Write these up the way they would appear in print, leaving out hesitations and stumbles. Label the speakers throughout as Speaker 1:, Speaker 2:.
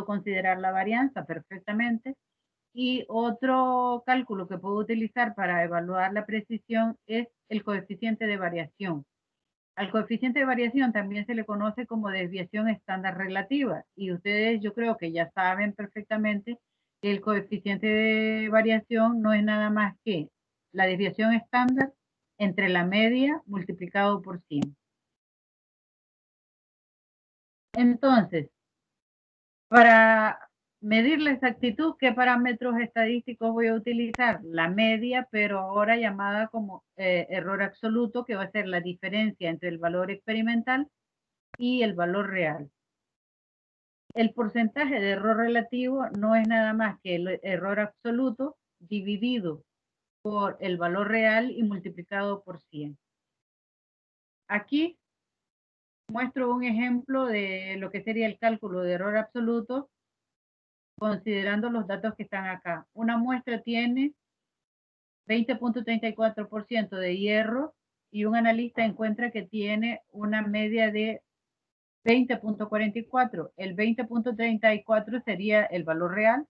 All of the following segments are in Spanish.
Speaker 1: puedo considerar la varianza perfectamente. Y otro cálculo que puedo utilizar para evaluar la precisión es el coeficiente de variación. Al coeficiente de variación también se le conoce como desviación estándar relativa. Y ustedes yo creo que ya saben perfectamente que el coeficiente de variación no es nada más que la desviación estándar entre la media multiplicado por 100. Entonces, para medir la exactitud, ¿qué parámetros estadísticos voy a utilizar? La media, pero ahora llamada como error absoluto, que va a ser la diferencia entre el valor experimental y el valor real. El porcentaje de error relativo no es nada más que el error absoluto dividido por el valor real y multiplicado por 100. Aquí muestro un ejemplo de lo que sería el cálculo de error absoluto considerando los datos que están acá. Una muestra tiene 20.34% de hierro y un analista encuentra que tiene una media de 20.44. El 20.34 sería el valor real,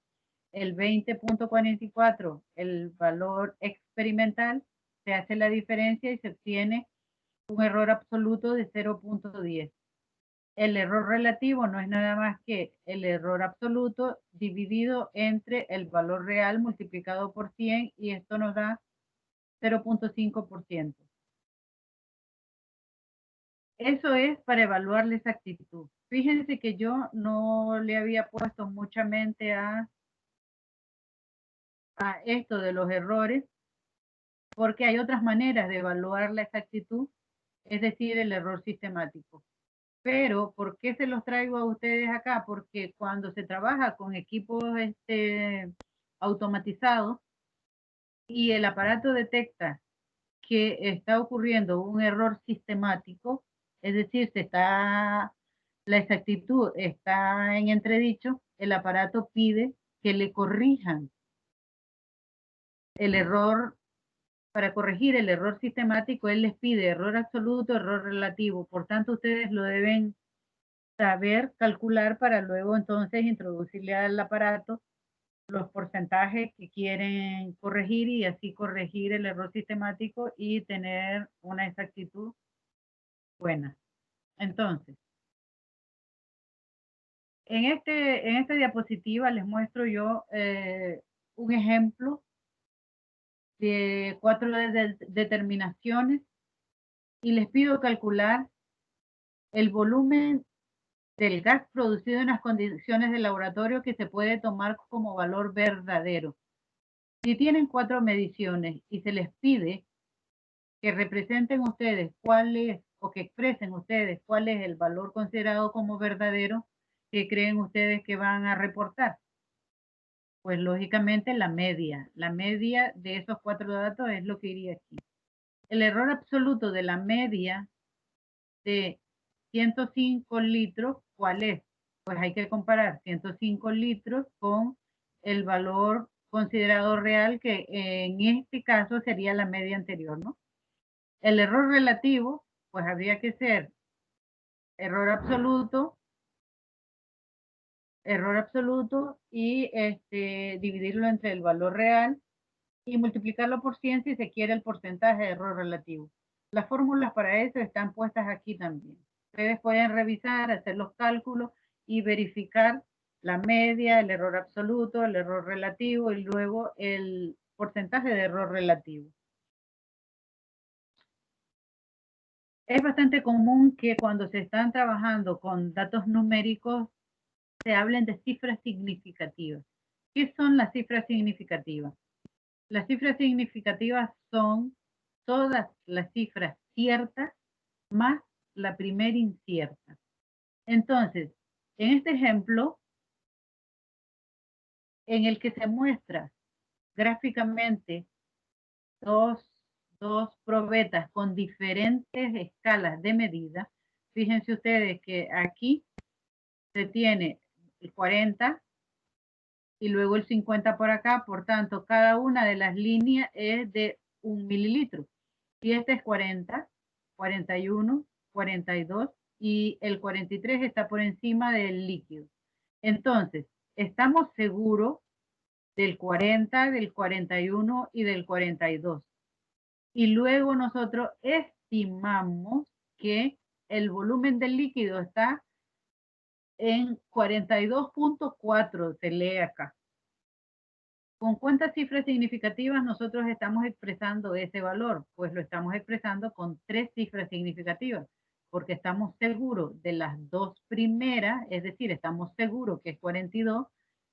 Speaker 1: el 20.44 el valor experimental, se hace la diferencia y se obtiene un error absoluto de 0.10. El error relativo no es nada más que el error absoluto dividido entre el valor real multiplicado por 100 y esto nos da 0.5%. Eso es para evaluar la exactitud. Fíjense que yo no le había puesto mucha mente a esto de los errores porque hay otras maneras de evaluar la exactitud, es decir, el error sistemático. Pero, ¿por qué se los traigo a ustedes acá? Porque cuando se trabaja con equipos automatizados y el aparato detecta que está ocurriendo un error sistemático, es decir, la exactitud está en entredicho, el aparato pide que le corrijan el error. Para corregir el error sistemático, él les pide error absoluto, error relativo. Por tanto, ustedes lo deben saber calcular para luego entonces introducirle al aparato los porcentajes que quieren corregir y así corregir el error sistemático y tener una exactitud buena. Entonces, en esta diapositiva les muestro yo un ejemplo de 4 determinaciones y les pido calcular el volumen del gas producido en las condiciones de laboratorio que se puede tomar como valor verdadero. Si tienen 4 mediciones y se les pide que representen ustedes cuál es, o que expresen ustedes cuál es el valor considerado como verdadero, ¿qué creen ustedes que van a reportar? Pues lógicamente la media de esos 4 datos es lo que iría aquí. El error absoluto de la media de 105 litros, ¿cuál es? Pues hay que comparar 105 litros con el valor considerado real, que en este caso sería la media anterior, ¿no? El error relativo, pues habría que ser error absoluto y dividirlo entre el valor real y multiplicarlo por 100 si se quiere el porcentaje de error relativo. Las fórmulas para eso están puestas aquí también. Ustedes pueden revisar, hacer los cálculos y verificar la media, el error absoluto, el error relativo y luego el porcentaje de error relativo. Es bastante común que cuando se están trabajando con datos numéricos se hablen de cifras significativas. ¿Qué son las cifras significativas? Las cifras significativas son todas las cifras ciertas más la primera incierta. Entonces, en este ejemplo, en el que se muestra gráficamente dos probetas con diferentes escalas de medida, fíjense ustedes que aquí se tiene el 40 y luego el 50 por acá, por tanto, cada una de las líneas es de 1 mililitro. Y este es 40, 41, 42 y el 43 está por encima del líquido. Entonces, estamos seguros del 40, del 41 y del 42. Y luego nosotros estimamos que el volumen del líquido está en 42.4, se lee acá. ¿Con cuántas cifras significativas nosotros estamos expresando ese valor? Pues lo estamos expresando con 3 cifras significativas, porque estamos seguros de las 2 primeras, es decir, estamos seguros que es 42,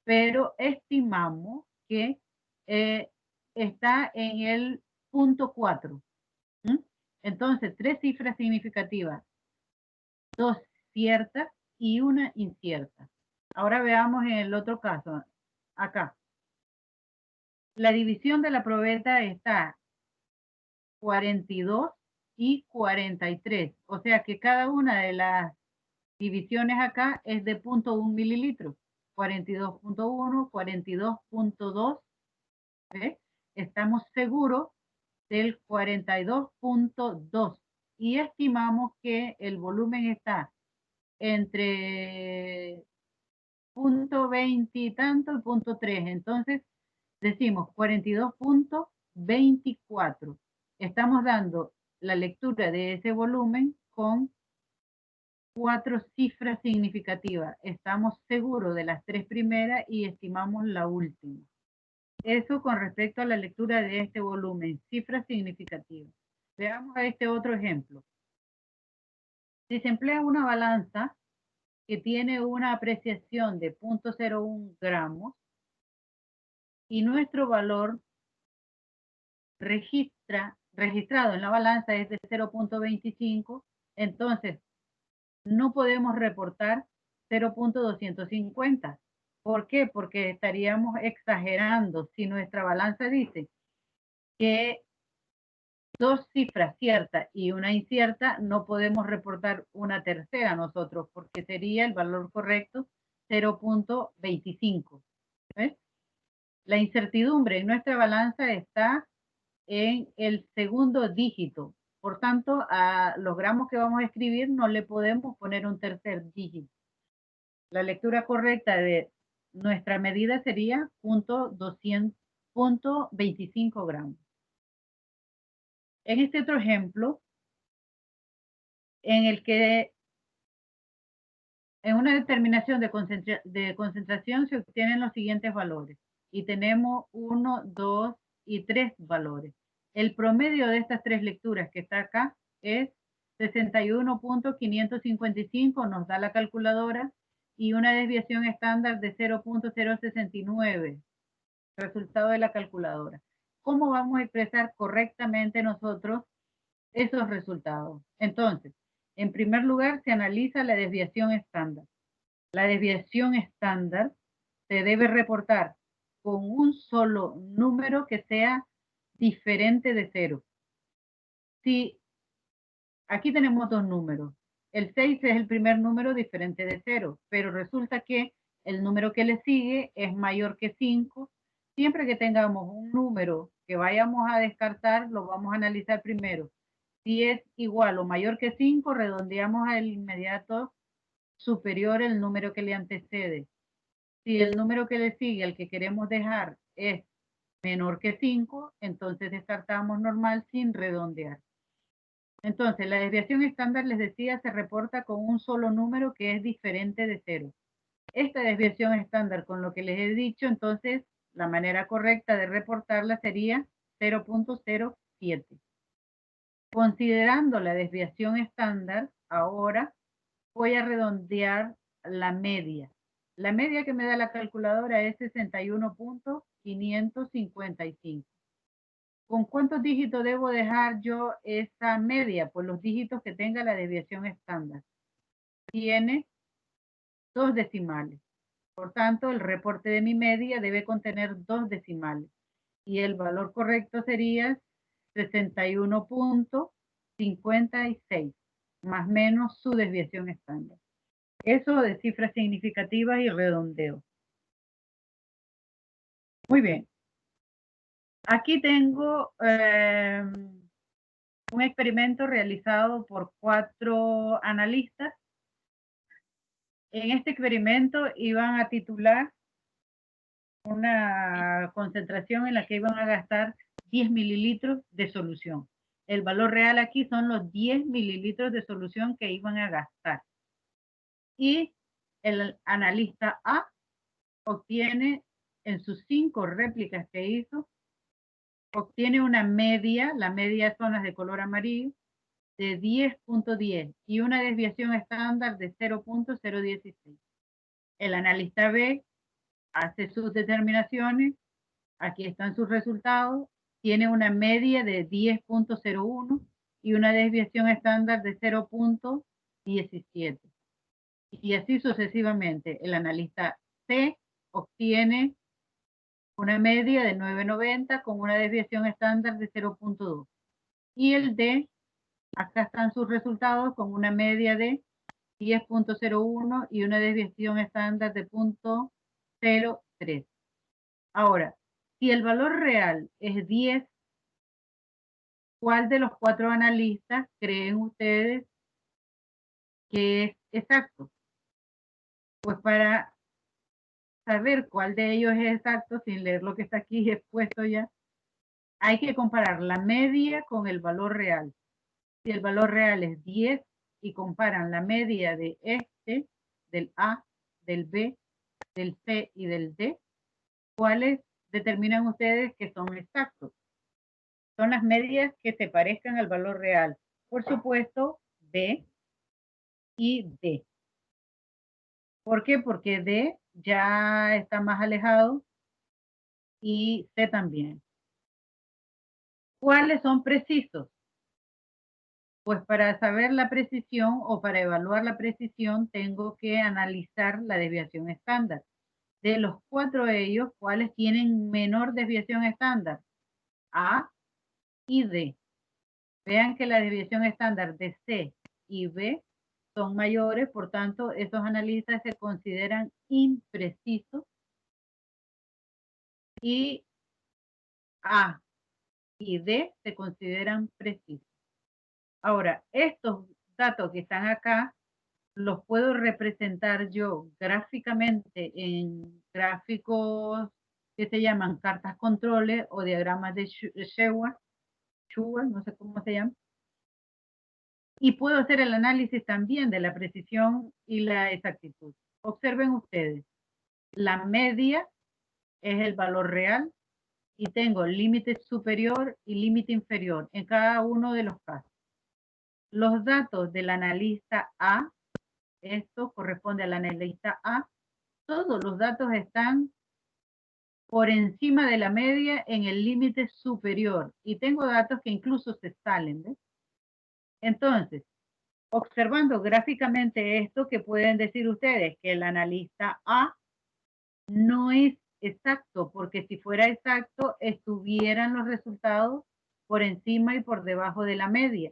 Speaker 1: pero estimamos que está en el punto 4. Entonces, 3 cifras significativas, 2 ciertas y una incierta. Ahora veamos en el otro caso, acá. La división de la probeta está 42 y 43. O sea que cada una de las divisiones acá es de 0.1 mililitros. 42.1, 42.2. ¿Ve? Estamos seguros del 42.2 y estimamos que el volumen está entre 0.20 y tanto y 0.3. Entonces, decimos 42.24. Estamos dando la lectura de ese volumen con 4 cifras significativas. Estamos seguros de las 3 primeras y estimamos la última. Eso con respecto a la lectura de este volumen, cifras significativas. Veamos a este otro ejemplo. Si se emplea una balanza que tiene una apreciación de 0.01 gramos y nuestro valor registrado en la balanza es de 0.25, entonces no podemos reportar 0.250. ¿Por qué? Porque estaríamos exagerando. Si nuestra balanza dice que 2 cifras ciertas y una incierta, no podemos reportar una tercera nosotros, porque sería el valor correcto 0.25. ¿Ves? La incertidumbre en nuestra balanza está en el segundo dígito. Por tanto, a los gramos que vamos a escribir no le podemos poner un tercer dígito. La lectura correcta de nuestra medida sería 0.25 gramos. En este otro ejemplo, en el que en una determinación de concentración se obtienen los siguientes valores y tenemos 1, 2 y 3 valores. El promedio de estas 3 lecturas que está acá es 61.555, nos da la calculadora, y una desviación estándar de 0.069, resultado de la calculadora. ¿Cómo vamos a expresar correctamente nosotros esos resultados? Entonces, en primer lugar, se analiza la desviación estándar. La desviación estándar se debe reportar con un solo número que sea diferente de 0. Si aquí tenemos 2 números, el 6 es el primer número diferente de 0, pero resulta que el número que le sigue es mayor que 5. Siempre que tengamos un número que vayamos a descartar, lo vamos a analizar primero. Si es igual o mayor que 5, redondeamos al inmediato superior el número que le antecede. Si el número que le sigue, al que queremos dejar, es menor que 5, entonces descartamos normal sin redondear. Entonces, la desviación estándar, les decía, se reporta con un solo número que es diferente de 0. Esta desviación estándar, con lo que les he dicho, entonces, la manera correcta de reportarla sería 0.07. Considerando la desviación estándar, ahora voy a redondear la media. La media que me da la calculadora es 61.555. ¿Con cuántos dígitos debo dejar yo esa media? Pues los dígitos que tenga la desviación estándar. Tiene 2 decimales. Por tanto, el reporte de mi media debe contener 2 decimales. Y el valor correcto sería 61.56, más o menos su desviación estándar. Eso de cifras significativas y redondeo. Muy bien. Aquí tengo un experimento realizado por 4 analistas En este experimento iban a titular una concentración en la que iban a gastar 10 mililitros de solución. El valor real aquí son los 10 mililitros de solución que iban a gastar. Y el analista A obtiene en sus 5 réplicas que hizo, obtiene una media, la media son las de color amarillo, de 10.10 y una desviación estándar de 0.016. El analista B hace sus determinaciones, aquí están sus resultados, tiene una media de 10.01 y una desviación estándar de 0.17. Y así sucesivamente. El analista C obtiene una media de 9.90 con una desviación estándar de 0.2. Y el D, acá están sus resultados con una media de 10.01 y una desviación estándar de 0.03. Ahora, si el valor real es 10, ¿cuál de los 4 analistas creen ustedes que es exacto? Pues para saber cuál de ellos es exacto, sin leer lo que está aquí expuesto ya, hay que comparar la media con el valor real. Si el valor real es 10 y comparan la media de este, del A, del B, del C y del D, ¿cuáles determinan ustedes que son exactos? Son las medias que se parezcan al valor real. Por supuesto, B y D. ¿Por qué? Porque D ya está más alejado y C también. ¿Cuáles son precisos? Pues para saber la precisión o para evaluar la precisión tengo que analizar la desviación estándar. De los 4 de ellos, ¿cuáles tienen menor desviación estándar? A y D. Vean que la desviación estándar de C y B son mayores, por tanto, estos analistas se consideran imprecisos y A y D se consideran precisos. Ahora, estos datos que están acá los puedo representar yo gráficamente en gráficos que se llaman cartas controles o diagramas de Shewar, no sé cómo se llama, y puedo hacer el análisis también de la precisión y la exactitud. Observen ustedes, la media es el valor real y tengo límite superior y límite inferior en cada uno de los casos. Los datos del analista A, esto corresponde al analista A, todos los datos están por encima de la media en el límite superior y tengo datos que incluso se salen. ¿ves? Entonces, observando gráficamente esto, que pueden decir ustedes que el analista A no es exacto, porque si fuera exacto, estuvieran los resultados por encima y por debajo de la media.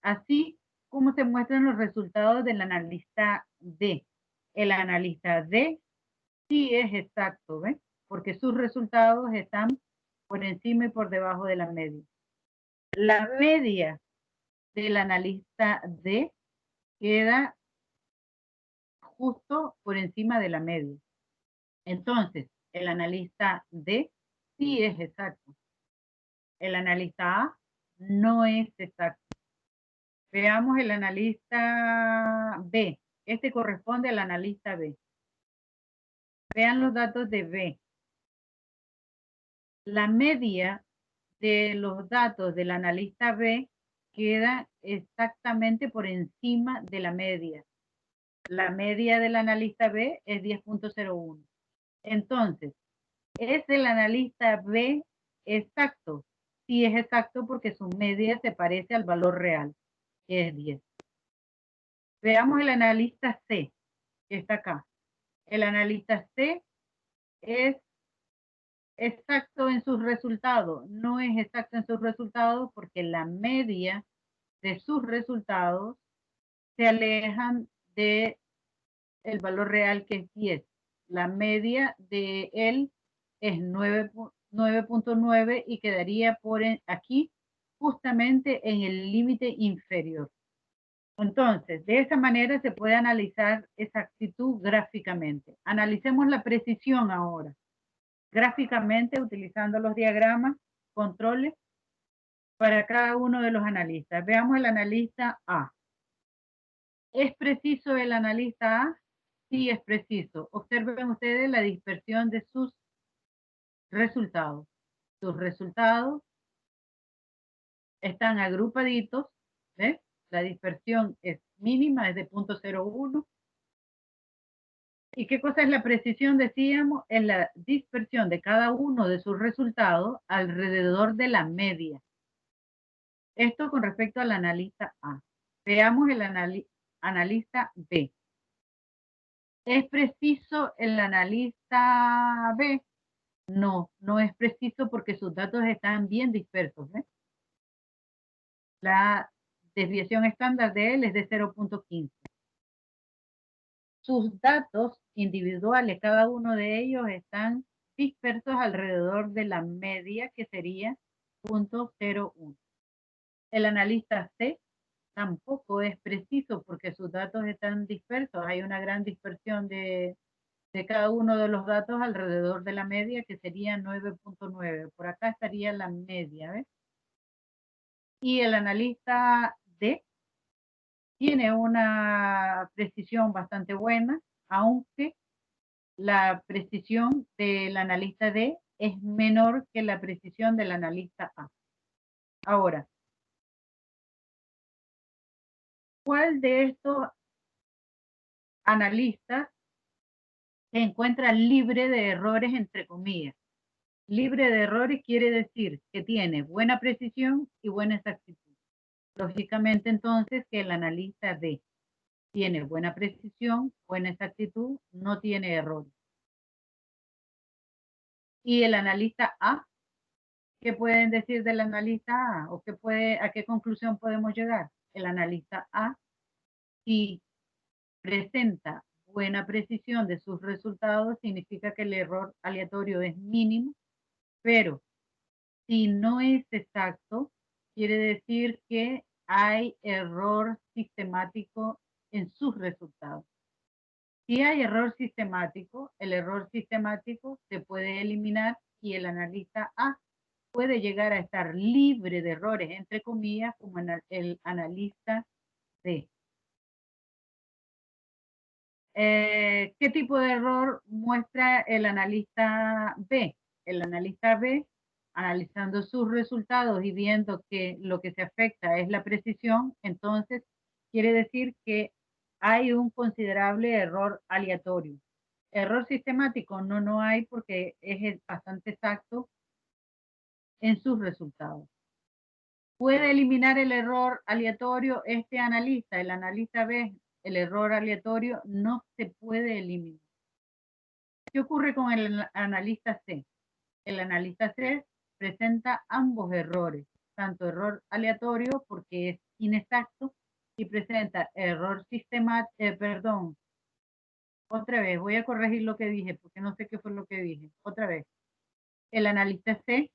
Speaker 1: Así como se muestran los resultados del analista D. El analista D sí es exacto, ¿ves? Porque sus resultados están por encima y por debajo de la media. La media del analista D queda justo por encima de la media. Entonces, el analista D sí es exacto. El analista A no es exacto. Veamos el analista B. Este corresponde al analista B. Vean los datos de B. La media de los datos del analista B queda exactamente por encima de la media. La media del analista B es 10.01. Entonces, ¿es el analista B exacto? Sí es exacto porque su media se parece al valor real, que es 10. Veamos el analista C, que está acá. El analista C es exacto en sus resultados. No es exacto en sus resultados porque la media de sus resultados se alejan de el valor real que es 10. La media de él es 9.9 y quedaría por aquí justamente en el límite inferior. Entonces, de esa manera se puede analizar exactitud gráficamente. Analicemos la precisión ahora. Gráficamente, utilizando los diagramas, controles, para cada uno de los analistas. Veamos el analista A. ¿Es preciso el analista A? Sí, es preciso. Observen ustedes la dispersión de sus resultados. Sus resultados están agrupaditos, ¿ves? La dispersión es mínima, es de 0.01. ¿Y qué cosa es la precisión? Decíamos, es la dispersión de cada uno de sus resultados alrededor de la media. Esto con respecto al analista A. Veamos el analista B. ¿Es preciso el analista B? No, no es preciso porque sus datos están bien dispersos. ¿Eh? La desviación estándar de él es de 0.15. Sus datos individuales, cada uno de ellos están dispersos alrededor de la media, que sería 0.01. El analista C tampoco es preciso porque sus datos están dispersos. Hay una gran dispersión de cada uno de los datos alrededor de la media, que sería 9.9. Por acá estaría la media, ¿ves? Y el analista D tiene una precisión bastante buena, aunque la precisión del analista D es menor que la precisión del analista A. Ahora, ¿cuál de estos analistas se encuentra libre de errores, entre comillas? Libre de errores quiere decir que tiene buena precisión y buena exactitud. Lógicamente, entonces, que el analista D tiene buena precisión, buena exactitud, no tiene errores. Y el analista A, ¿qué pueden decir del analista A? ¿O a qué conclusión podemos llegar? El analista A, si presenta buena precisión de sus resultados, significa que el error aleatorio es mínimo, pero si no es exacto, quiere decir que hay error sistemático en sus resultados. Si hay error sistemático, el error sistemático se puede eliminar y el analista A puede llegar a estar libre de errores, entre comillas, como el analista D. ¿Qué tipo de error muestra el analista B? El analista B, analizando sus resultados y viendo que lo que se afecta es la precisión, entonces quiere decir que hay un considerable error aleatorio. Error sistemático no hay porque es bastante exacto en sus resultados. Puede eliminar el error aleatorio este analista, el analista B, el error aleatorio no se puede eliminar. ¿Qué ocurre con el analista C? El analista C presenta ambos errores, tanto error aleatorio porque es inexacto y presenta error sistemático, otra vez, voy a corregir lo que dije porque no sé qué fue lo que dije. Otra vez, el analista C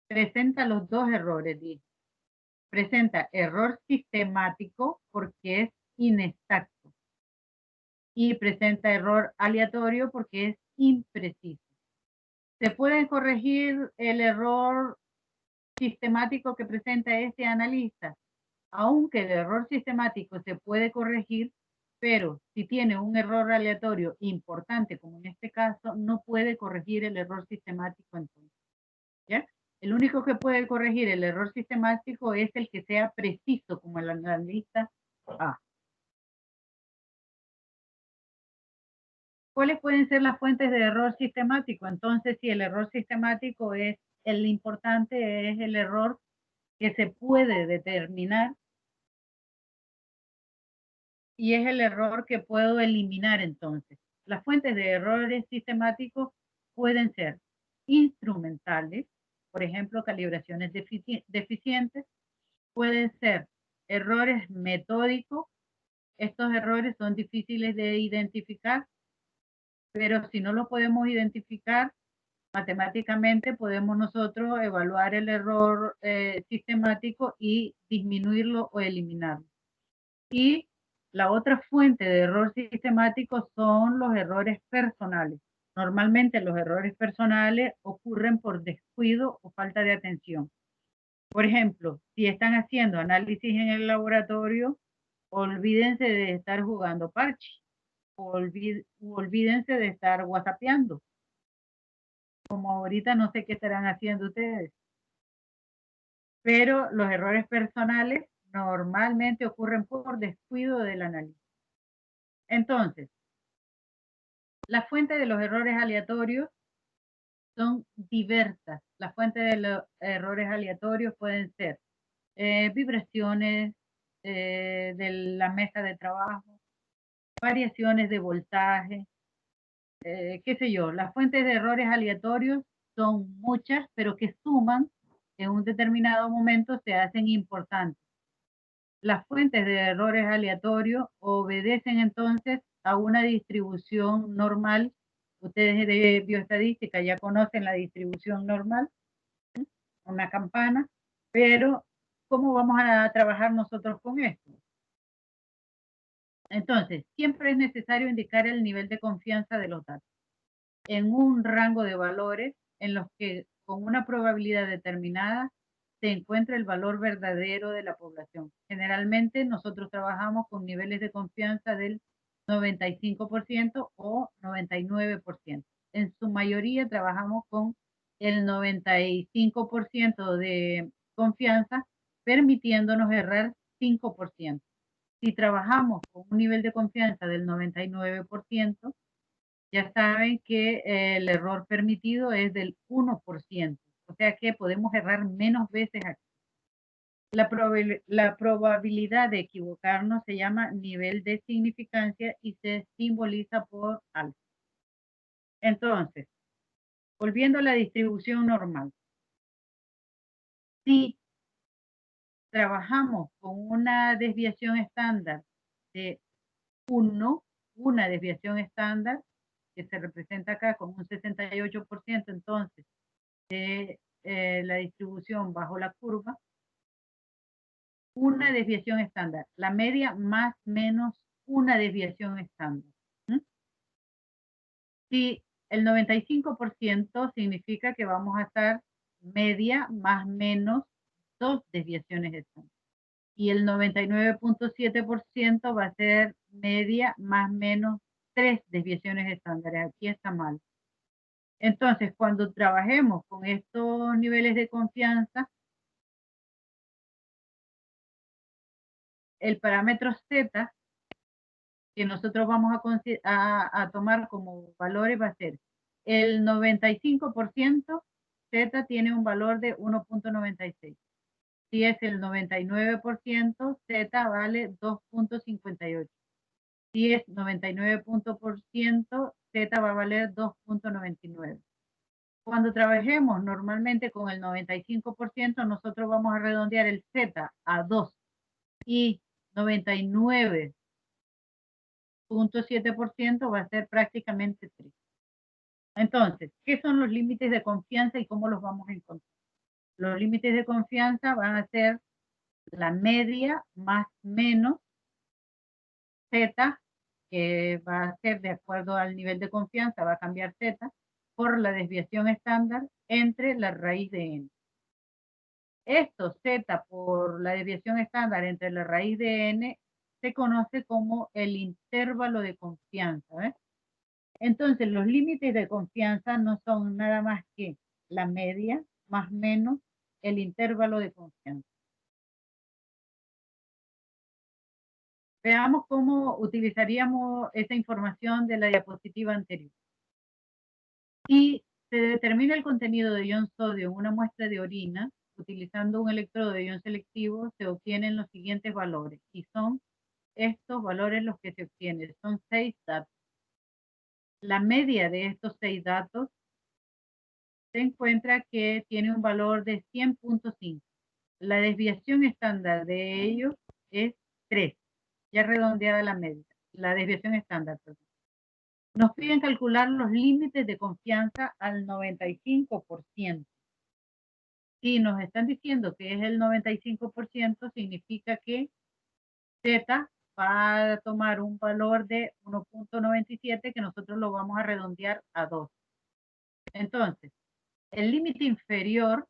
Speaker 1: presenta los dos errores, dije. Presenta error sistemático porque es inexacto y presenta error aleatorio porque es impreciso. ¿Se puede corregir el error sistemático que presenta este analista? Aunque el error sistemático se puede corregir, pero si tiene un error aleatorio importante, como en este caso, no puede corregir el error sistemático entonces. ¿Ya? El único que puede corregir el error sistemático es el que sea preciso, como el analista A. ¿Cuáles pueden ser las fuentes de error sistemático? Entonces, si el error sistemático es el importante, es el error que se puede determinar y es el error que puedo eliminar entonces. Las fuentes de errores sistemáticos pueden ser instrumentales, por ejemplo, calibraciones deficientes, pueden ser errores metódicos. Estos errores son difíciles de identificar, pero si no los podemos identificar, matemáticamente podemos nosotros evaluar el error sistemático y disminuirlo o eliminarlo. Y la otra fuente de error sistemático son los errores personales. Normalmente los errores personales ocurren por descuido o falta de atención. Por ejemplo, si están haciendo análisis en el laboratorio, olvídense de estar jugando parche, olvídense de estar whatsappeando. Como ahorita no sé qué estarán haciendo ustedes, pero los errores personales normalmente ocurren por descuido del análisis. Entonces, las fuentes de los errores aleatorios son diversas. Las fuentes de los errores aleatorios pueden ser vibraciones de la mesa de trabajo, variaciones de voltaje, qué sé yo. Las fuentes de errores aleatorios son muchas, pero que suman en un determinado momento se hacen importantes. Las fuentes de errores aleatorios obedecen entonces a una distribución normal. Ustedes de bioestadística ya conocen la distribución normal, una campana, pero ¿cómo vamos a trabajar nosotros con esto? Entonces, siempre es necesario indicar el nivel de confianza de los datos en un rango de valores en los que con una probabilidad determinada se encuentra el valor verdadero de la población. Generalmente nosotros trabajamos con niveles de confianza del 95% o 99%. En su mayoría trabajamos con el 95% de confianza, permitiéndonos errar 5%. Si trabajamos con un nivel de confianza del 99%, ya saben que el error permitido es del 1%, o sea que podemos errar menos veces aquí. La probabilidad de equivocarnos se llama nivel de significancia y se simboliza por alfa. Entonces, volviendo a la distribución normal, si trabajamos con una desviación estándar de 1, una desviación estándar, que se representa acá con un 68%, entonces, de la distribución bajo la curva, una desviación estándar, la media más menos una desviación estándar. ¿Mm? Si el 95% significa que vamos a estar media más menos dos desviaciones estándar. Y el 99.7% va a ser media más menos tres desviaciones estándares. Aquí está mal. Entonces, cuando trabajemos con estos niveles de confianza, el parámetro Z que nosotros vamos a tomar como valores va a ser el 95%, Z tiene un valor de 1.96. Si es el 99%, Z vale 2.58. Si es 99%, Z va a valer 2.99. Cuando trabajemos normalmente con el 95%, nosotros vamos a redondear el Z a 2 y 99.7% va a ser prácticamente 3. Entonces, ¿qué son los límites de confianza y cómo los vamos a encontrar? Los límites de confianza van a ser la media más menos Z, que va a ser de acuerdo al nivel de confianza, va a cambiar Z, por la desviación estándar entre la raíz de n. Esto, Z por la desviación estándar entre la raíz de n, se conoce como el intervalo de confianza. ¿ves? Entonces, los límites de confianza no son nada más que la media más menos el intervalo de confianza. Veamos cómo utilizaríamos esa información de la diapositiva anterior. Si se determina el contenido de ion sodio en una muestra de orina, utilizando un electrodo de ion selectivo, se obtienen los siguientes valores. Y son estos valores los que se obtienen. Son 6 datos. La media de estos 6 datos se encuentra que tiene un valor de 100.5. La desviación estándar de ellos es 3, ya redondeada la media. La desviación estándar, perdón. Nos piden calcular los límites de confianza al 95%. Si nos están diciendo que es el 95%, significa que Z va a tomar un valor de 1.97 que nosotros lo vamos a redondear a 2. Entonces, el límite inferior,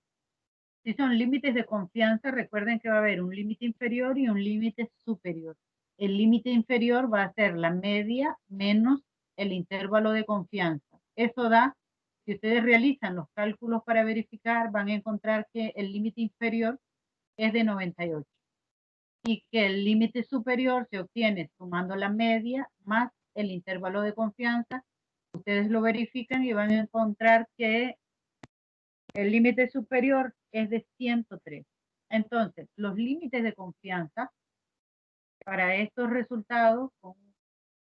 Speaker 1: si son límites de confianza, recuerden que va a haber un límite inferior y un límite superior. El límite inferior va a ser la media menos el intervalo de confianza. Eso da, si ustedes realizan los cálculos para verificar, van a encontrar que el límite inferior es de 98 y que el límite superior se obtiene sumando la media más el intervalo de confianza. Ustedes lo verifican y van a encontrar que el límite superior es de 103. Entonces, los límites de confianza para estos resultados con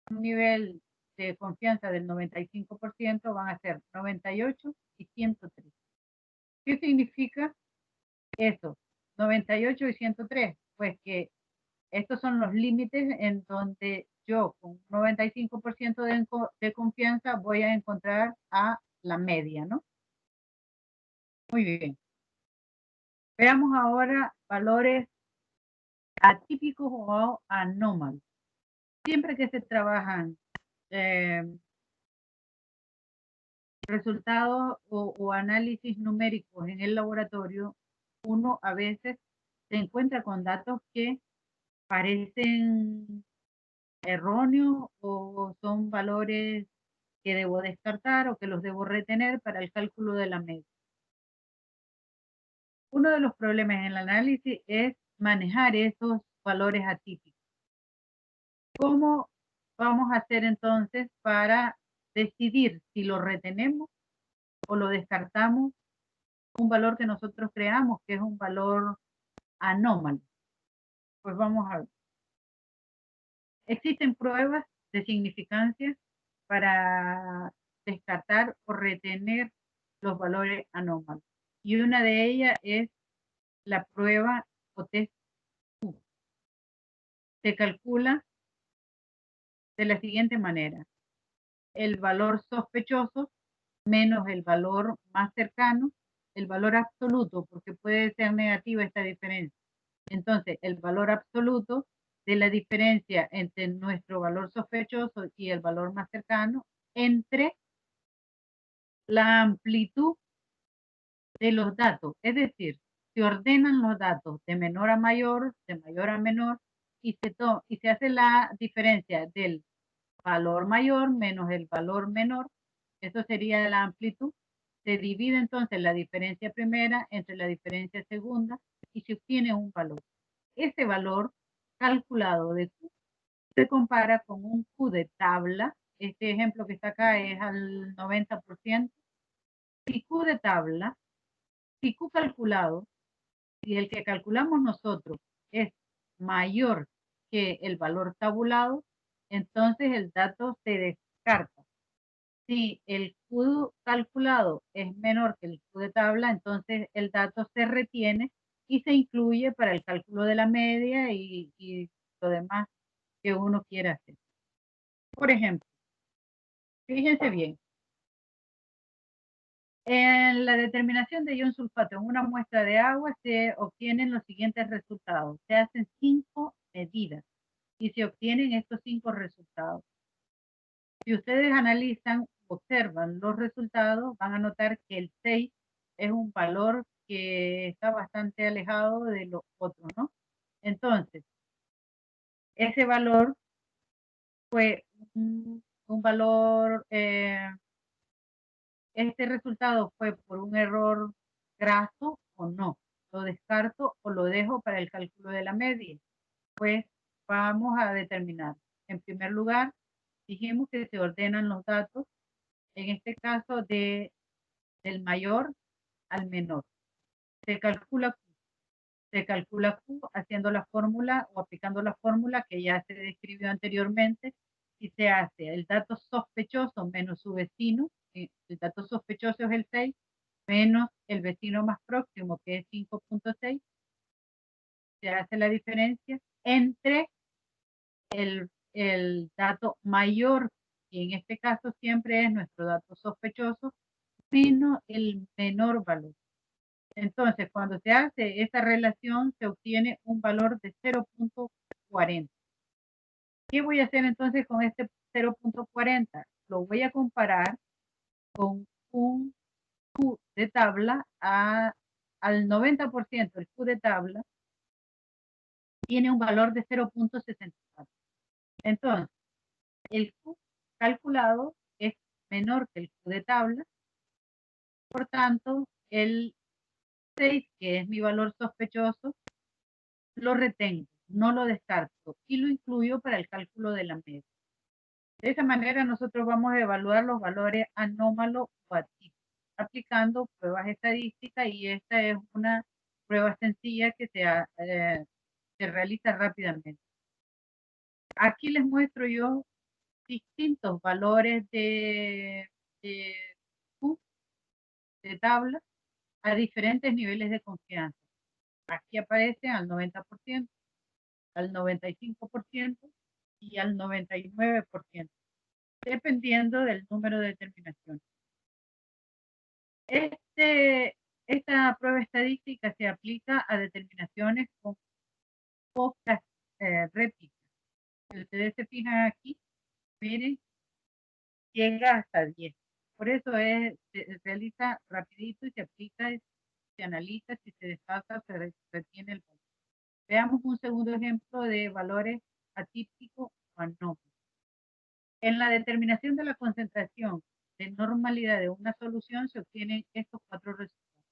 Speaker 1: un nivel de confianza del 95% van a ser 98 y 103. ¿Qué significa eso? 98 y 103. Pues que estos son los límites en donde yo con un 95% de confianza voy a encontrar a la media, ¿no? Muy bien. Veamos ahora valores atípicos o anómalos. Siempre que se trabajan eh, resultados o análisis numéricos en el laboratorio, uno a veces se encuentra con datos que parecen erróneos o son valores que debo descartar o que los debo retener para el cálculo de la media. Uno de los problemas en el análisis es manejar esos valores atípicos. ¿Cómo vamos a hacer entonces para decidir si lo retenemos o lo descartamos? Un valor que nosotros creamos que es un valor anómalo. Pues vamos a ver. Existen pruebas de significancia para descartar o retener los valores anómalos. Y una de ellas es la prueba o test Q. Se calcula de la siguiente manera. El valor sospechoso menos el valor más cercano, el valor absoluto, porque puede ser negativa esta diferencia. Entonces, el valor absoluto de la diferencia entre nuestro valor sospechoso y el valor más cercano entre la amplitud de los datos. Es decir, se ordenan los datos de menor a mayor, de mayor a menor, y se hace la diferencia del valor mayor menos el valor menor. Eso sería la amplitud. Se divide entonces la diferencia primera entre la diferencia segunda y se obtiene un valor. Ese valor calculado de Q se compara con un Q de tabla. Este ejemplo que está acá es al 90%. Y Q de tabla, si Q calculado, si el que calculamos nosotros es mayor que el valor tabulado, entonces el dato se descarta. Si el Q calculado es menor que el Q de tabla, entonces el dato se retiene y se incluye para el cálculo de la media y lo demás que uno quiera hacer. Por ejemplo, fíjense bien, en la determinación de ion sulfato en una muestra de agua se obtienen los siguientes resultados. Se hacen 5 medidas y se obtienen estos 5 resultados. Si ustedes analizan, observan los resultados, van a notar que el 6 es un valor que está bastante alejado de los otros, ¿no? Entonces, ese valor fue un valor, este resultado fue por un error graso o no. Lo descarto o lo dejo para el cálculo de la media. Pues vamos a determinar. En primer lugar, dijimos que se ordenan los datos, en este caso del mayor al menor. Se calcula Q. Se calcula Q haciendo la fórmula o aplicando la fórmula que ya se describió anteriormente y se hace el dato sospechoso menos su vecino. El dato sospechoso es el 6 menos el vecino más próximo que es 5.6. Se hace la diferencia entre el dato mayor, y en este caso siempre es nuestro dato sospechoso, menos el menor valor. Entonces, cuando se hace esa relación, se obtiene un valor de 0.40. ¿Qué voy a hacer entonces con este 0.40? Lo voy a comparar con un Q de tabla al 90%. El Q de tabla tiene un valor de 0.64. Entonces, el Q calculado es menor que el Q de tabla, por tanto, el 6, que es mi valor sospechoso, lo retengo, no lo descarto y lo incluyo para el cálculo de la media. De esa manera nosotros vamos a evaluar los valores anómalos o atípicos, aplicando pruebas estadísticas, y esta es una prueba sencilla que se realiza rápidamente. Aquí les muestro yo distintos valores de Q, de tabla, a diferentes niveles de confianza. Aquí aparecen al 90%, al 95% y al 99%, dependiendo del número de determinaciones. Esta prueba estadística se aplica a determinaciones con pocas réplicas. Si ustedes se fijan aquí, miren, llega hasta 10. Por eso se realiza rapidito y se aplica, se analiza, si se desfasa, se retiene el valor. Veamos un segundo ejemplo de valores atípicos o anómalos. En la determinación de la concentración de normalidad de una solución se obtienen estos 4 resultados.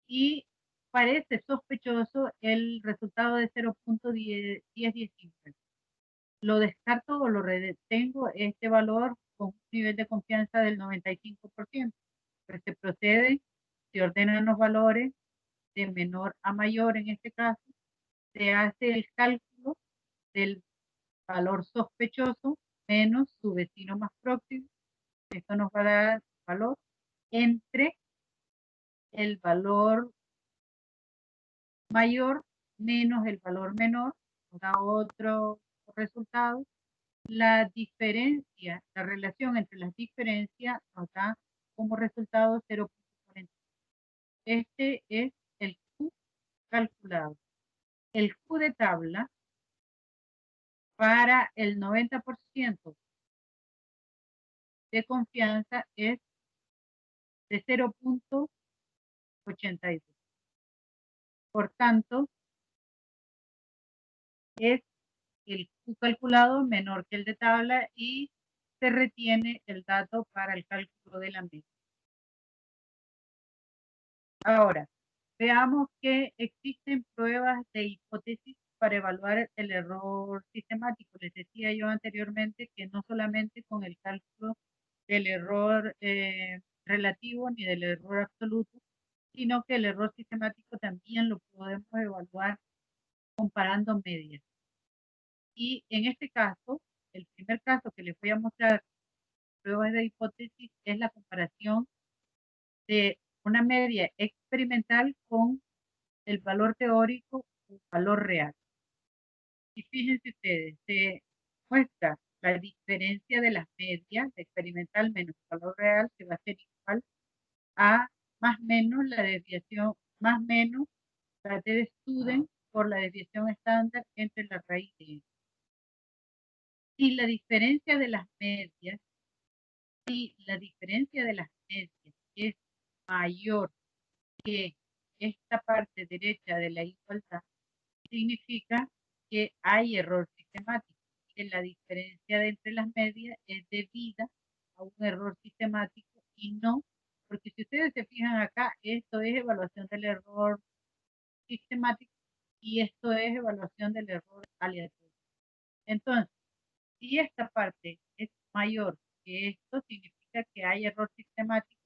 Speaker 1: Y parece sospechoso el resultado de 0.1015. Lo descarto o lo retengo este valor con un nivel de confianza del 95%. Pues se procede, se ordenan los valores de menor a mayor. En este caso, se hace el cálculo del valor sospechoso menos su vecino más próximo. Esto nos va a dar valor entre el valor mayor menos el valor menor, nos da otro resultado. La diferencia, la relación entre las diferencias nos da como resultado 0.40. Este es el Q calculado. El Q de tabla para el 90% de confianza es de 0.82. Por tanto, es el Q calculado menor que el de tabla y se retiene el dato para el cálculo de la media. Ahora, veamos que existen pruebas de hipótesis para evaluar el error sistemático. Les decía yo anteriormente que no solamente con el cálculo del error relativo ni del error absoluto, sino que el error sistemático también lo podemos evaluar comparando medias. Y en este caso, el primer caso que les voy a mostrar, pruebas de hipótesis, es la comparación de una media experimental con el valor teórico o valor real. Y fíjense ustedes, se muestra la diferencia de las medias, experimental menos valor real, que va a ser igual a más menos la desviación, más menos la de Student por la desviación estándar entre la raíz de n. Si la diferencia de las medias, si la diferencia de las medias es mayor que esta parte derecha de la igualdad, significa que hay error sistemático, que la diferencia entre las medias es debida a un error sistemático y no, porque si ustedes se fijan acá, esto es evaluación del error sistemático y esto es evaluación del error aleatorio. Entonces, si esta parte es mayor que esto, significa que hay error sistemático,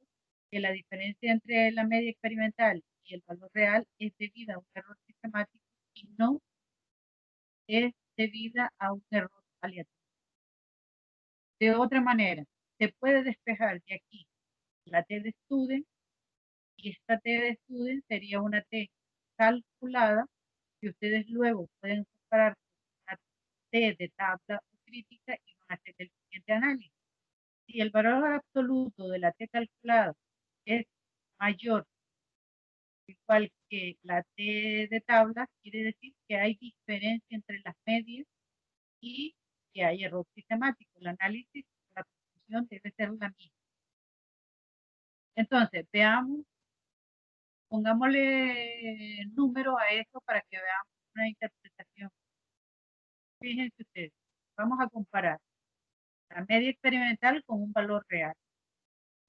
Speaker 1: que la diferencia entre la media experimental y el valor real es debida a un error sistemático y no es debida a un error aleatorio. De otra manera, se puede despejar de aquí la T de student, y esta T de student sería una T calculada que ustedes luego pueden comparar con la T de tabla o crítica y van a hacer el siguiente análisis. Si el valor absoluto de la T calculada es mayor o igual que la T de tabla, quiere decir que hay diferencia entre las medias y que hay error sistemático. El análisis, la conclusión debe ser la misma. Entonces, veamos, pongámosle número a esto para que veamos una interpretación. Fíjense ustedes, vamos a comparar la media experimental con un valor real.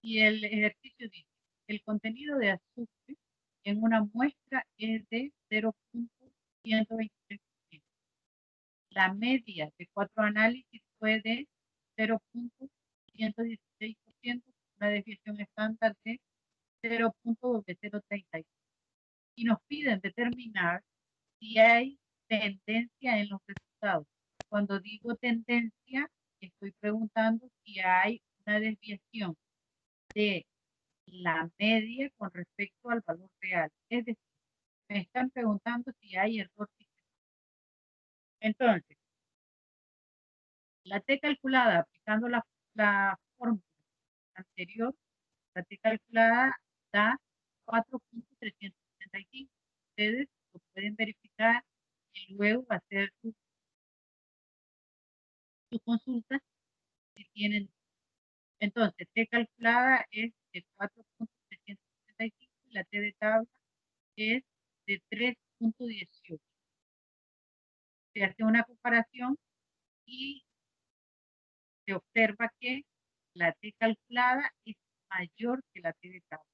Speaker 1: Y el ejercicio dice, el contenido de azufre en una muestra es de 0.123%. La media de 4 análisis fue de 0.116%, una desviación estándar de 0.036. Y nos piden determinar si hay tendencia en los resultados. Cuando digo tendencia, estoy preguntando si hay una desviación de la media con respecto al valor real. Es decir, me están preguntando si hay error sistemático. Entonces, la T calculada aplicando la fórmula anterior, la T calculada da 4.375. Ustedes lo pueden verificar y luego hacer su consulta si tienen. Entonces, T calculada es de 4.375 y la T de tabla es de 3.18. Se hace una comparación y se observa que la T calculada es mayor que la T de tabla,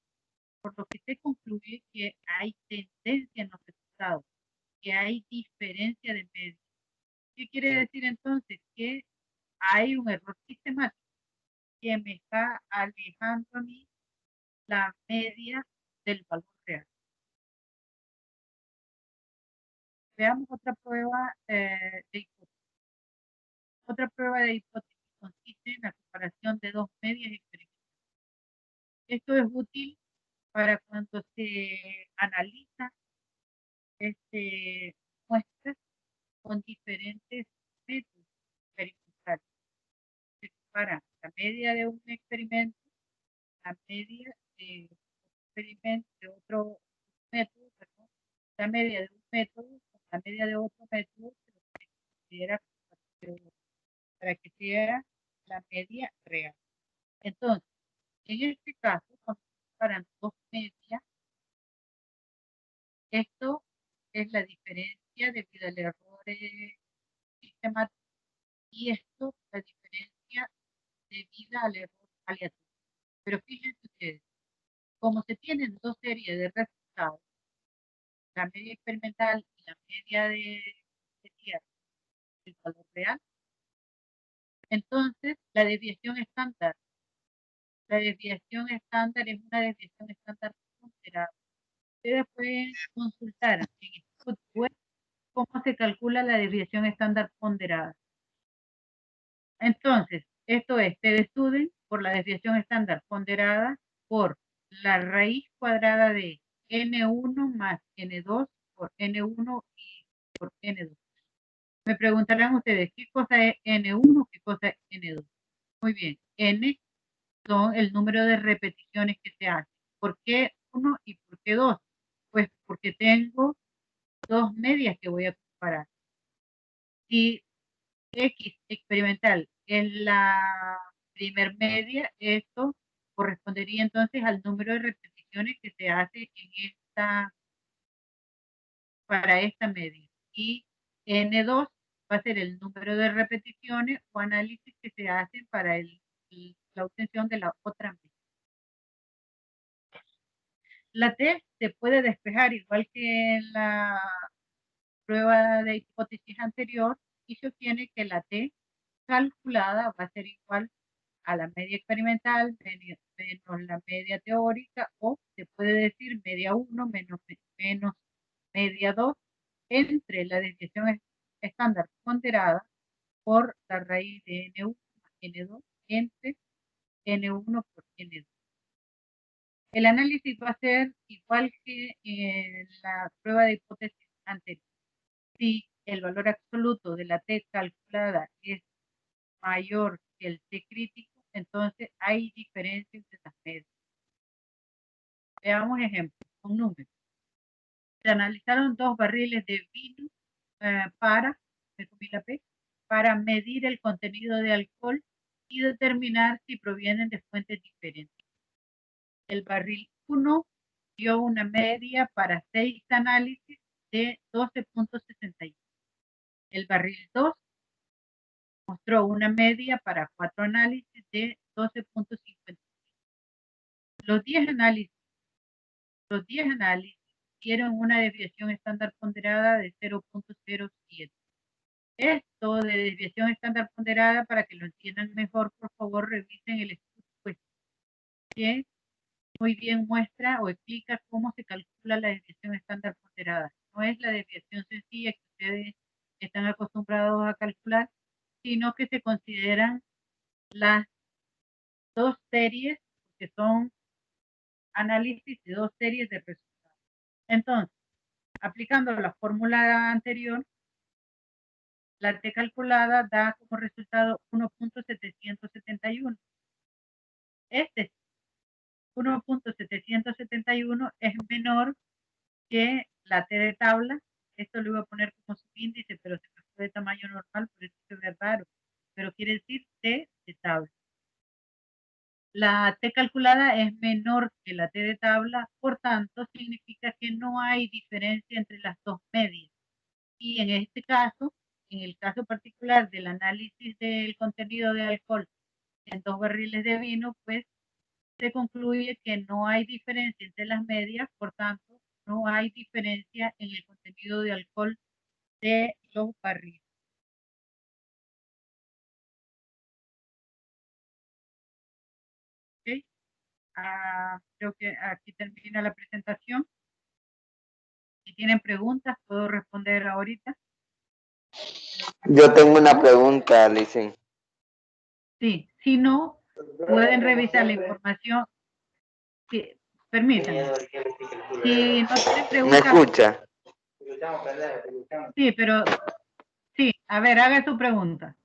Speaker 1: por lo que se concluye que hay tendencia en los resultados, que hay diferencia de media. ¿Qué quiere decir entonces? Que hay un error sistemático que me está alejando a mí la media del valor real. Veamos otra prueba de hipótesis. Otra prueba de hipótesis consiste en la comparación de dos medias experimentales. Esto es útil para cuando se analiza muestras con diferentes métodos experimentales. Se compara la media de un experimento, la media de experimento de otro método, perdón, la media de un método con la media de otro método, se considera para que sea la media real. Entonces, en este caso, cuando se comparan dos medias, esto es la diferencia debido al error sistemático y esto la diferencia debido al error aleatorio. Pero fíjense ustedes, como se tienen dos series de resultados, la media experimental y la media de tierra, el valor real, entonces la desviación estándar es una desviación estándar ponderada. Ustedes pueden consultar en el web cómo se calcula la desviación estándar ponderada. Entonces, esto es, se estudien por la desviación estándar ponderada por la raíz cuadrada de N1 más N2 por N1 y por N2. Me preguntarán ustedes, ¿qué cosa es N1? ¿Qué cosa es N2? Muy bien, N son el número de repeticiones que se hacen. ¿Por qué 1 y por qué 2? Pues porque tengo dos medias que voy a comparar. Si X experimental es la primer media, esto correspondería entonces al número de repeticiones que se hace para esta media. Y N2 va a ser el número de repeticiones o análisis que se hacen para la obtención de la otra media. La T se puede despejar igual que en la prueba de hipótesis anterior y se obtiene que la T calculada va a ser igual a la media experimental menos la media teórica, o se puede decir media 1 menos media 2 entre la desviación estándar ponderada por la raíz de N1 más N2 entre N1 por N2. El análisis va a ser igual que en la prueba de hipótesis anterior. Si el valor absoluto de la T calculada es mayor que el T crítico, entonces hay diferencias entre las medias. Veamos ejemplos con números. Se analizaron dos barriles de vino para, me comí la P, para medir el contenido de alcohol y determinar si provienen de fuentes diferentes. El barril 1 dio una media para 6 análisis de 12.61. El barril 2 mostró una media para 4 análisis de 12.50. Los 10 análisis dieron una desviación estándar ponderada de 0.07. Esto de desviación estándar ponderada, para que lo entiendan mejor, por favor revisen el estudio, que muy bien muestra o explica cómo se calcula la desviación estándar ponderada. No es la desviación sencilla que ustedes están acostumbrados a calcular, sino que se consideran las dos series, que son análisis de dos series de resultados. Entonces, aplicando la fórmula anterior, la T calculada da como resultado 1.771. Este 1.771 es menor que la T de tabla. Esto lo iba a poner como subíndice, pero se pasó de tamaño normal, por eso se ve raro. Pero quiere decir T de tabla. La T calculada es menor que la T de tabla, por tanto, significa que no hay diferencia entre las dos medias. Y en este caso, en el caso particular del análisis del contenido de alcohol en 2 barriles de vino, pues se concluye que no hay diferencia entre las medias, por tanto, no hay diferencia en el contenido de alcohol de los barriles. ¿Okay? Creo que aquí termina la presentación. Si tienen preguntas, puedo responder ahorita.
Speaker 2: Yo tengo una pregunta, Licen.
Speaker 1: Sí, si no, pueden revisar la información. Sí, permítanme. Si no tienen
Speaker 2: ¿Me
Speaker 1: preguntas.
Speaker 2: escucha?
Speaker 1: Sí, pero sí, a ver, haga su pregunta.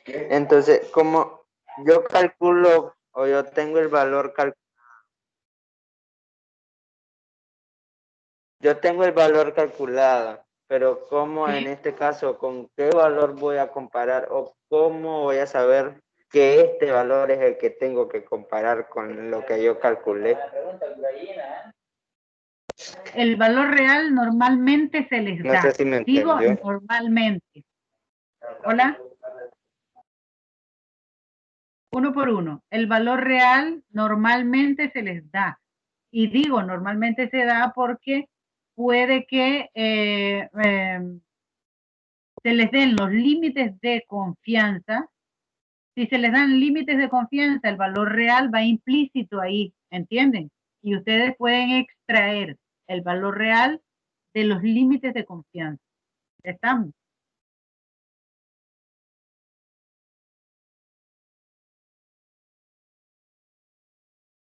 Speaker 2: Entonces, como yo calculo o yo tengo el valor calculado, pero ¿cómo en
Speaker 1: Sí.
Speaker 2: este caso, con qué valor voy a comparar o cómo voy a saber que este valor es el que tengo que comparar con lo que yo calculé?
Speaker 1: El valor real normalmente se les
Speaker 2: No
Speaker 1: da.
Speaker 2: sé si me
Speaker 1: Digo
Speaker 2: entendió.
Speaker 1: normalmente. Hola. Uno por uno. El valor real normalmente se les da. Y digo normalmente se da porque puede que se les den los límites de confianza. Si se les dan límites de confianza, el valor real va implícito ahí, ¿entienden? Y ustedes pueden extraer el valor real de los límites de confianza. ¿Estamos?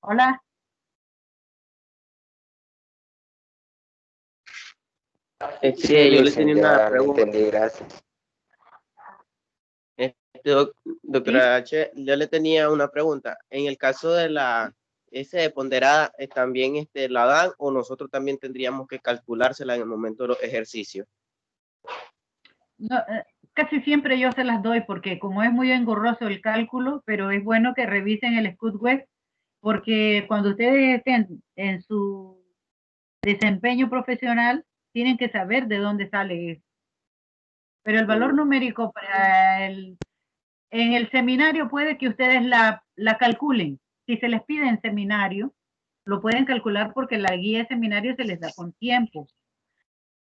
Speaker 1: Hola.
Speaker 2: Sí,
Speaker 3: Yo le tenía una
Speaker 2: ya lo
Speaker 3: pregunta.
Speaker 2: entendí, gracias.
Speaker 3: Doctora H, yo le tenía una pregunta. En el caso de la S ponderada, ¿también la dan o nosotros también tendríamos que calculársela en el momento de los ejercicios?
Speaker 1: No, casi siempre yo se las doy porque como es muy engorroso el cálculo, pero es bueno que revisen el SCUT-Web porque cuando ustedes estén en su desempeño profesional, tienen que saber de dónde sale eso. Pero el valor numérico en el seminario puede que ustedes la calculen. Si se les pide en seminario, lo pueden calcular porque la guía de seminario se les da con tiempo.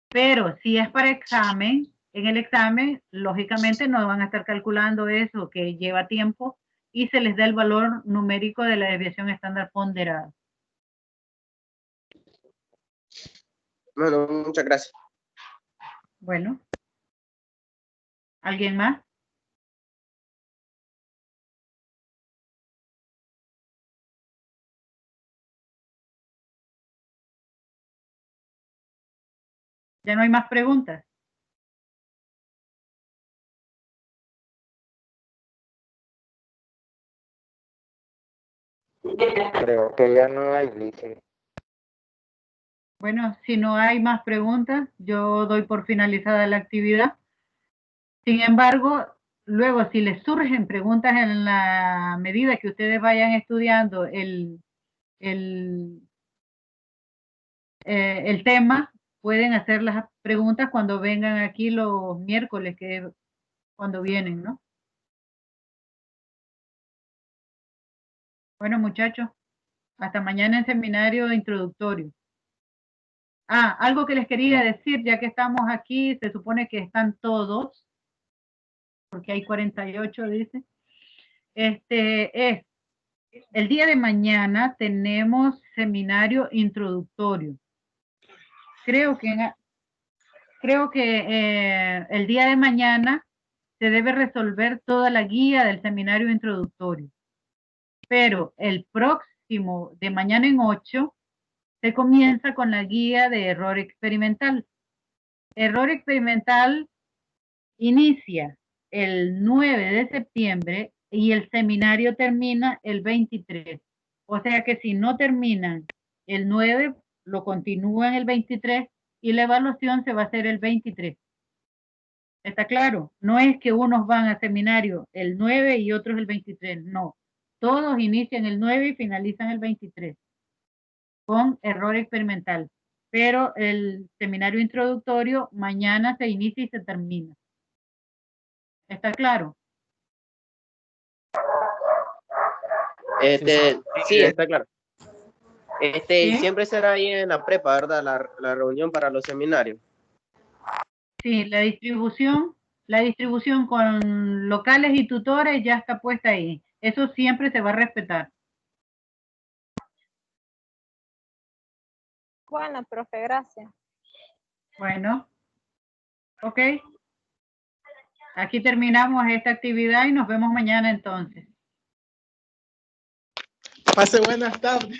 Speaker 1: Pero si es para examen, en el examen, lógicamente no van a estar calculando eso que lleva tiempo y se les da el valor numérico de la desviación estándar ponderada.
Speaker 3: Bueno, muchas gracias.
Speaker 1: Bueno. ¿Alguien más? ¿Ya no hay más preguntas?
Speaker 2: Creo que ya no hay, Licen.
Speaker 1: Bueno, si no hay más preguntas, yo doy por finalizada la actividad. Sin embargo, luego si les surgen preguntas en la medida que ustedes vayan estudiando el tema, pueden hacer las preguntas cuando vengan aquí los miércoles, que cuando vienen, ¿no? Bueno, muchachos, hasta mañana en seminario introductorio. Ah, algo que les quería decir, ya que estamos aquí, se supone que están todos, porque hay 48, dice. El día de mañana tenemos seminario introductorio. Creo que el día de mañana se debe resolver toda la guía del seminario introductorio. Pero el próximo, de mañana en 8, se comienza con la guía de error experimental. Error experimental inicia el 9 de septiembre y el seminario termina el 23. O sea que si no terminan el 9, lo continúan el 23 y la evaluación se va a hacer el 23. ¿Está claro? No es que unos van a seminario el 9 y otros el 23, no. Todos inician el 9 y finalizan el 23 con error experimental. Pero el seminario introductorio mañana se inicia y se termina. ¿Está claro?
Speaker 3: Sí, está claro.
Speaker 1: ¿Sí?
Speaker 3: Y siempre será ahí en la prepa, ¿verdad? La reunión para los seminarios.
Speaker 1: Sí, la distribución con locales y tutores ya está puesta ahí. Eso siempre se va a respetar.
Speaker 4: Bueno, profe, gracias.
Speaker 1: Bueno, ok. Aquí terminamos esta actividad y nos vemos mañana entonces.
Speaker 5: Pase buenas tardes.